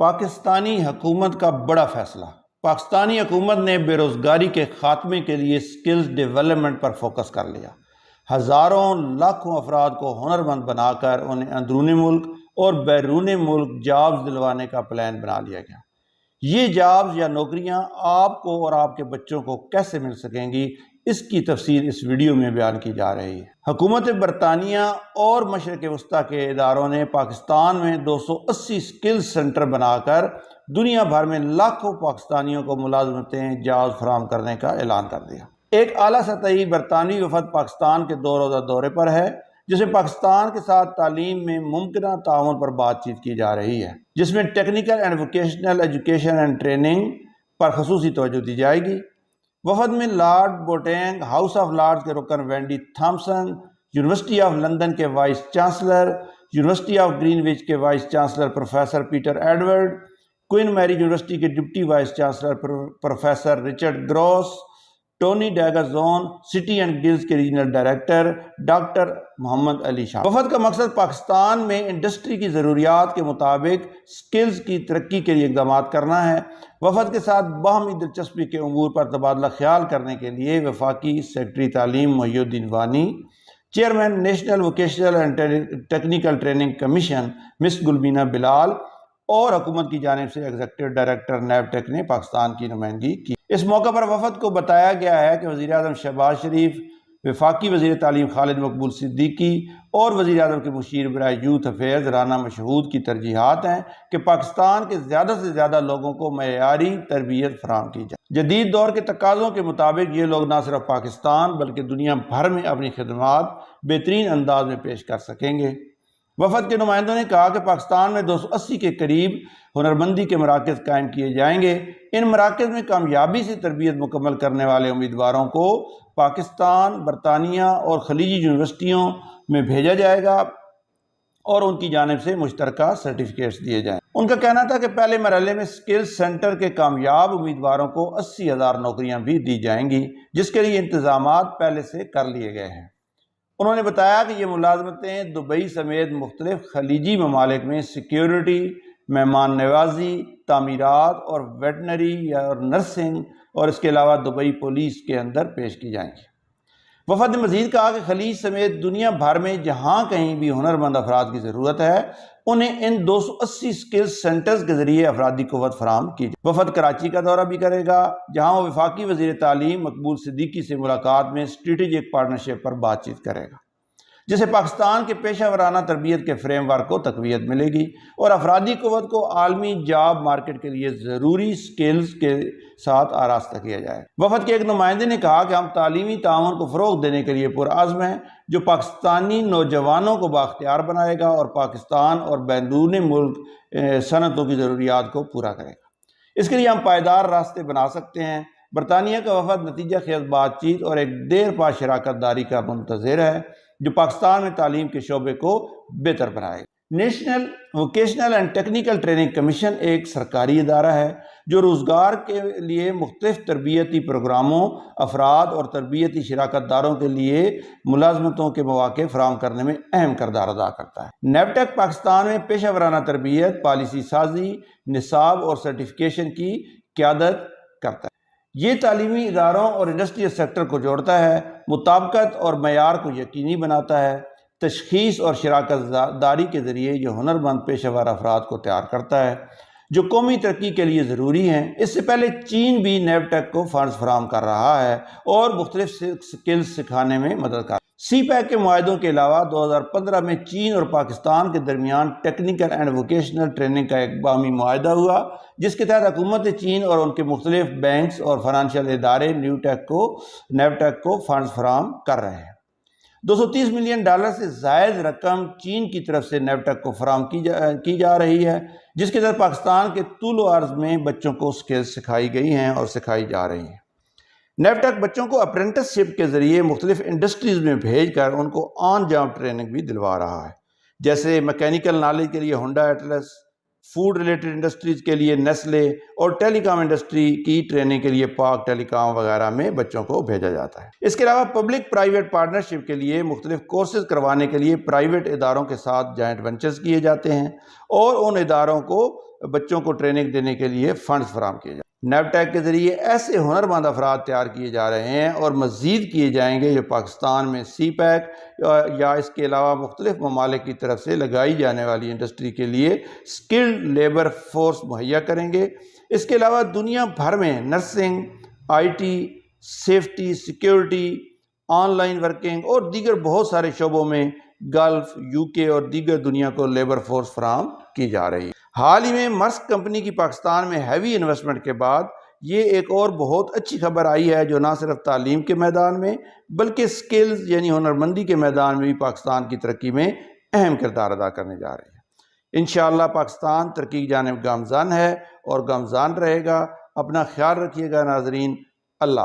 پاکستانی حکومت کا بڑا فیصلہ۔ پاکستانی حکومت نے بے روزگاری کے خاتمے کے لیے سکلز ڈیولپمنٹ پر فوکس کر لیا۔ ہزاروں لاکھوں افراد کو ہنرمند بنا کر انہیں اندرون ملک اور بیرون ملک جابز دلوانے کا پلان بنا لیا گیا۔ یہ جابز یا نوکریاں آپ کو اور آپ کے بچوں کو کیسے مل سکیں گی، اس کی تفصیل اس ویڈیو میں بیان کی جا رہی ہے۔ حکومت برطانیہ اور مشرق وسطیٰ کے اداروں نے پاکستان میں 280 سکلز سینٹر بنا کر دنیا بھر میں لاکھوں پاکستانیوں کو ملازمتیں جابز فراہم کرنے کا اعلان کر دیا۔ ایک اعلیٰ سطحی برطانوی وفد پاکستان کے 2 روزہ دورے پر ہے، جسے پاکستان کے ساتھ تعلیم میں ممکنہ تعاون پر بات چیت کی جا رہی ہے، جس میں technical and vocational education and training پر خصوصی توجہ دی جائے گی۔ وفد میں lord Boateng house of lords کے رکن Wendy Thomson, university of London کے vice chancellor, university of Greenwich کے vice chancellor professor Peter Edward, Queen Mary university کے deputy vice chancellor professor Richard Gross, Tony ڈیگر زون city and guilds کے regional director doctor Muhammad Ali Shah. وفد کا مقصد پاکستان میں انڈسٹری کی ضروریات کے مطابق سکلز کی ترقی کے لیے اقدامات کرنا ہے۔ وفد کے ساتھ باہمی دلچسپی کے امور پر تبادلہ خیال کرنے کے لیے وفاقی سیکرٹری تعلیم Mohiuddin Wani, chairman national vocational and technical training commission Miss Gulbina Bilal اور حکومت کی جانب سے ایگزیکٹو ڈائریکٹر نیب ٹیک نے پاکستان کی نمائندگی کی۔ اس موقع پر وفد کو بتایا گیا ہے کہ وزیر اعظم شہباز شریف، وفاقی وزیر تعلیم خالد مقبول صدیقی اور وزیر اعظم کے مشیر برائے یوتھ افیئرز رانا مشہود کی ترجیحات ہیں کہ پاکستان کے زیادہ سے زیادہ لوگوں کو معیاری تربیت فراہم کی جائے۔ جدید دور کے تقاضوں کے مطابق یہ لوگ نہ صرف پاکستان بلکہ دنیا بھر میں اپنی خدمات بہترین انداز میں پیش کر سکیں گے۔ وفد کے نمائندوں نے کہا کہ پاکستان میں 280 کے قریب ہنرمندی کے مراکز قائم کیے جائیں گے۔ ان مراکز میں کامیابی سے تربیت مکمل کرنے والے امیدواروں کو پاکستان، برطانیہ اور خلیجی یونیورسٹیوں میں بھیجا جائے گا اور ان کی جانب سے مشترکہ سرٹیفکیٹس دیے جائیں۔ ان کا کہنا تھا کہ پہلے مرحلے میں سکلز سینٹر کے کامیاب امیدواروں کو 80,000 نوکریاں بھی دی جائیں گی، جس کے لیے انتظامات پہلے سے کر لیے گئے ہیں۔ انہوں نے بتایا کہ یہ ملازمتیں دبئی سمیت مختلف خلیجی ممالک میں سیکیورٹی، مہمان نوازی، تعمیرات اور ویٹنری اور نرسنگ اور اس کے علاوہ دبئی پولیس کے اندر پیش کی جائیں گی۔ وفد نے مزید کہا کہ خلیج سمیت دنیا بھر میں جہاں کہیں بھی ہنرمند افراد کی ضرورت ہے، انہیں ان 280 سکلز سینٹرز کے ذریعے افرادی قوت فراہم کی جائے۔ وفد کراچی کا دورہ بھی کرے گا، جہاں وہ وفاقی وزیر تعلیم مقبول صدیقی سے ملاقات میں اسٹریٹجک پارٹنرشپ پر بات چیت کرے گا، جسے پاکستان کے پیشہ ورانہ تربیت کے فریم ورک کو تقویت ملے گی اور افرادی قوت کو عالمی جاب مارکیٹ کے لیے ضروری سکلز کے ساتھ آراستہ کیا جائے۔ وفد کے ایک نمائندے نے کہا کہ ہم تعلیمی تعاون کو فروغ دینے کے لیے پرعزم ہیں، جو پاکستانی نوجوانوں کو بااختیار بنائے گا اور پاکستان اور بیرون ملک صنعتوں کی ضروریات کو پورا کرے گا۔ اس کے لیے ہم پائیدار راستے بنا سکتے ہیں۔ برطانیہ کا وفد نتیجہ خیز بات چیت اور ایک دیر پا شراکت داری کا منتظر ہے، جو پاکستان میں تعلیم کے شعبے کو بہتر بنائے گا۔ National vocational and technical training commission ایک سرکاری ادارہ ہے جو روزگار کے لیے مختلف تربیتی پروگراموں، افراد اور تربیتی شراکت داروں کے لیے ملازمتوں کے مواقع فراہم کرنے میں اہم کردار ادا کرتا ہے۔ نیب ٹیک پاکستان میں پیشہ ورانہ تربیت، پالیسی سازی، نصاب اور سرٹیفکیشن کی قیادت کرتا ہے۔ یہ تعلیمی اداروں اور انڈسٹریل سیکٹر کو جوڑتا ہے، مطابقت اور معیار کو یقینی بناتا ہے۔ تشخیص اور شراکت داری کے ذریعے یہ ہنرمند پیشہ ور افراد کو تیار کرتا ہے جو قومی ترقی کے لیے ضروری ہیں۔ اس سے پہلے چین بھی نیب ٹیک کو فنڈز فراہم کر رہا ہے اور مختلف سکلز سکھانے میں مدد کر رہا ہے۔ سی پیک کے معاہدوں کے علاوہ 2015 میں چین اور پاکستان کے درمیان ٹیکنیکل اینڈ ووکیشنل ٹریننگ کا ایک باہمی معاہدہ ہوا، جس کے تحت حکومت چین اور ان کے مختلف بینکس اور فنانشل ادارے نیب ٹیک کو فنڈز فراہم کر رہے ہیں۔ $230 ملین سے زائد رقم چین کی طرف سے نیب ٹیک کو فراہم کی جا رہی ہے، جس کے تحت پاکستان کے طول و عرض میں بچوں کو سکلز سکھائی گئی ہیں اور سکھائی جا رہی ہیں۔ نیب ٹیک بچوں کو اپرینٹس شپ کے ذریعے مختلف انڈسٹریز میں بھیج کر ان کو آن جاب ٹریننگ بھی دلوا رہا ہے، جیسے میکینیکل نالج کے لیے Honda Atlas, food related industries کے لیے نیسلے اور ٹیلی کام انڈسٹری کی ٹریننگ کے لیے پاک ٹیلی کام وغیرہ میں بچوں کو بھیجا جاتا ہے۔ اس کے علاوہ پبلک پرائیویٹ پارٹنرشپ کے لیے مختلف کورسز کروانے کے لیے پرائیویٹ اداروں کے ساتھ جوائنٹ وینچرز کیے جاتے ہیں اور ان اداروں کو بچوں کو ٹریننگ دینے کے لیے فنڈز فراہم کیے جائیں۔ نیب ٹیک کے ذریعے ایسے ہنرمند افراد تیار کیے جا رہے ہیں اور مزید کیے جائیں گے جو پاکستان میں سی پیک یا اس کے علاوہ مختلف ممالک کی طرف سے لگائی جانے والی انڈسٹری کے لیے سکلڈ لیبر فورس مہیا کریں گے۔ اس کے علاوہ دنیا بھر میں nursing, I T, safety, security, on line working اور دیگر بہت سارے شعبوں میں گلف، یو کے اور دیگر دنیا کو لیبر فورس فراہم کی جا رہی ہے۔ حال ہی میں مرسک کمپنی کی پاکستان میں ہیوی انویسٹمنٹ کے بعد یہ ایک اور بہت اچھی خبر آئی ہے جو نہ صرف تعلیم کے میدان میں بلکہ سکلز یعنی ہنرمندی کے میدان میں بھی پاکستان کی ترقی میں اہم کردار ادا کرنے جا رہی ہے۔ انشاءاللہ پاکستان ترقی کی جانب گامزن ہے اور گامزن رہے گا۔ اپنا خیال رکھیے گا ناظرین۔ اللہ